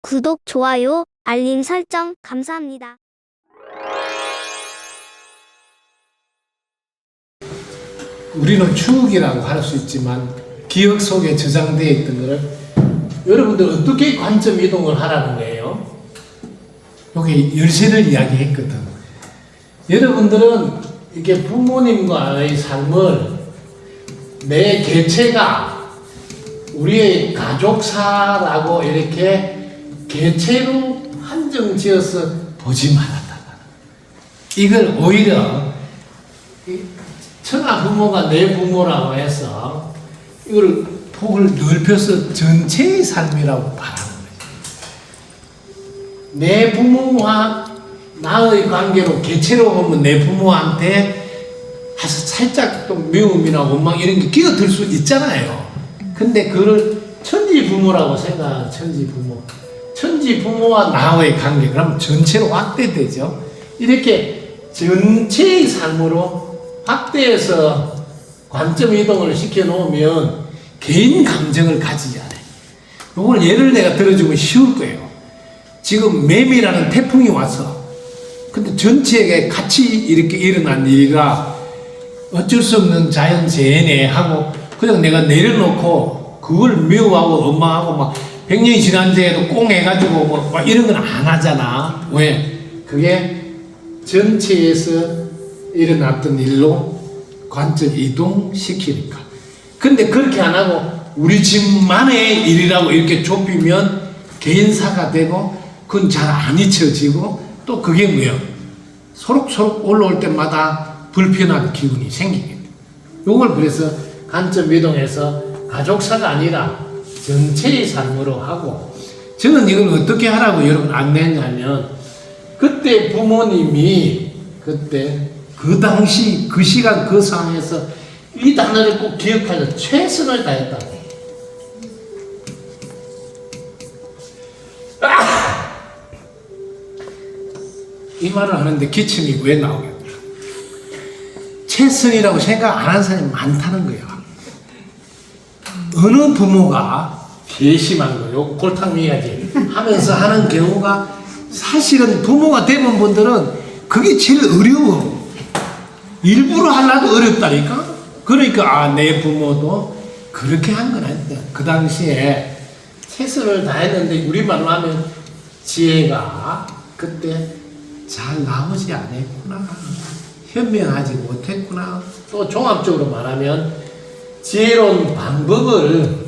구독, 좋아요, 알림 설정 감사합니다. 우리는 추억이라고 할 수 있지만 기억 속에 저장되어 있던 것을 여러분들 어떻게 관점 이동을 하라는 거예요? 여기 열쇠를 이야기했거든. 여러분들은 이게 부모님과의 삶을 내 개체가 우리의 가족사라고 이렇게 개체로 한정 지어서 보지 말았다. 이걸 오히려 천하 부모가 내 부모라고 해서 이걸 폭을 넓혀서 전체의 삶이라고 말하는 거죠. 내 부모와 나의 관계로 개체로 보면 내 부모한테 살짝 또 미움이나 원망 이런 게 끼어들 수 있잖아요. 근데 그걸 천지 부모라고 생각하는 천지 부모. 천지 부모와 나와의 관계, 그럼 전체로 확대되죠. 이렇게 전체의 삶으로 확대해서 관점 이동을 시켜 놓으면 개인 감정을 가지지 않아요. 이걸 예를 내가 들어주면 쉬울 거예요. 지금 매미라는 태풍이 와서, 근데 전체에 같이 이렇게 일어난 일이라 어쩔 수 없는 자연 재해네 하고 그냥 내가 내려놓고 그걸 미워하고 원망하고 막 100년이 지난데에도 꽁 해가지고 뭐 이런 건 안 하잖아. 왜? 그게 전체에서 일어났던 일로 관점 이동시키니까. 근데 그렇게 안 하고 우리 집만의 일이라고 이렇게 좁히면 개인사가 되고 그건 잘 안 잊혀지고 또 그게 뭐예요? 소록소록 올라올 때마다 불편한 기분이 생기게 돼. 요걸 그래서 관점 이동해서 가족사가 아니라 전체의 삶으로 하고, 저는 이걸 어떻게 하라고 여러분 안내했냐면, 그때 부모님이 그때 그 당시 그 시간 그 상황에서 이 단어를 꼭 기억하려 최선을 다했다고. 이 말을 하는데 기침이 왜 나오겠냐? 최선이라고 생각 안 하는 사람이 많다는 거야. 어느 부모가 괘씸한 거요, 골탕미야지 하면서 하는 경우가 사실은 부모가 되는 분들은 그게 제일 어려워. 일부러 하려도 어렵다니까? 그러니까, 내 부모도 그렇게 한 건 아니다. 그 당시에 최선을 다했는데, 우리말로 하면 지혜가 그때 잘 나오지 않았구나. 현명하지 못했구나. 또 종합적으로 말하면, 지혜로운 방법을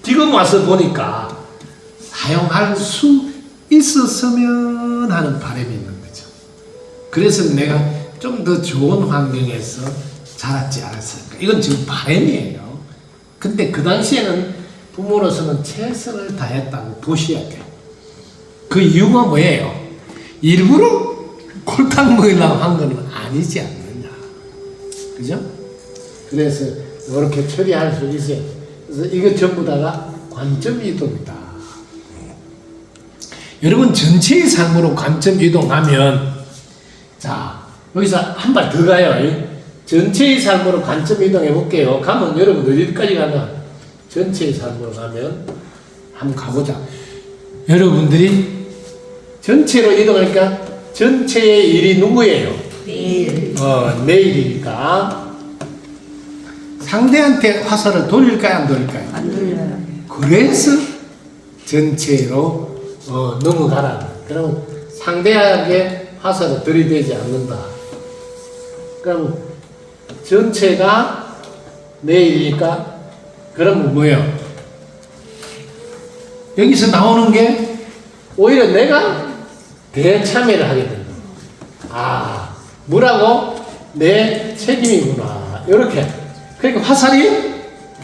지금 와서 보니까 사용할 수 있었으면 하는 바람이 있는 거죠. 그래서 내가 좀 더 좋은 환경에서 자랐지 않았을까. 이건 지금 바람이에요. 근데 그 당시에는 부모로서는 최선을 다했다고 보셔야 돼요. 그 이유가 뭐예요? 일부러 골탕 먹으려고 한 건 아니지 않느냐. 그죠? 그래서 이렇게 처리할 수 있어요. 그래서 이거 전부 다가 관점 이동이다. 여러분 전체의 삶으로 관점 이동하면, 자 여기서 한 발 더 가요. 전체의 삶으로 관점 이동해 볼게요. 가면 여러분 어디까지 가면, 전체의 삶으로 가면 한번 가보자. 여러분들이 전체로 이동하니까 전체의 일이 누구예요? 내일. 내일이니까 상대한테 화살을 돌릴까요, 안 돌릴까요? 안 돌려요. 그래서 전체로 넘어가라. 그럼 상대에게 화살을 들이대지 않는다. 그럼 전체가 내일이니까 그러면 뭐예요? 여기서 나오는 게 오히려 내가 대참여를 하게 된다. 뭐라고? 내 책임이구나. 이렇게. 그러니까 화살이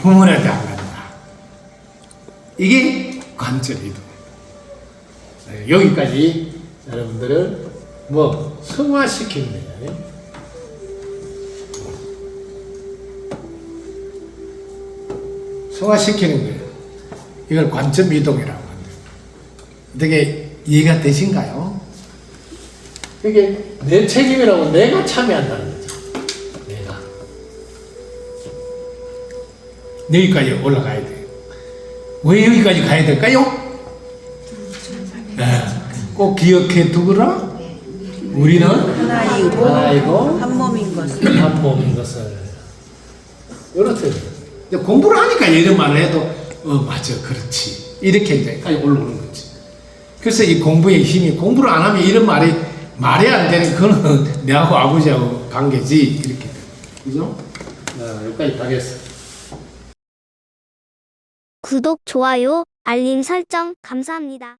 부모한테 안 간다. 이게 관점이다. 네, 여기까지 여러분들을 승화시키는 거예요. 승화시키는 거예요. 이걸 관점 이동이라고 합니다. 어떻게 이해가 되신가요? 이게 내 책임이라고 내가 참여한다는 거죠. 내가. 여기까지 올라가야 돼요. 왜 여기까지 가야 될까요? 꼭 기억해 두거라. 우리는 하나이고 한 몸인 것을. 한 몸인 것을. 이렇게 공부를 하니까 이런 말을 해도 맞아, 그렇지, 이렇게 이제까지 올라오는 거지. 그래서 이 공부의 힘이, 공부를 안 하면 이런 말이 말이 안 되는, 그거는 내하고 아버지하고 관계지, 이렇게. 그죠? 여기까지 가겠어. 구독, 좋아요, 알림 설정 감사합니다.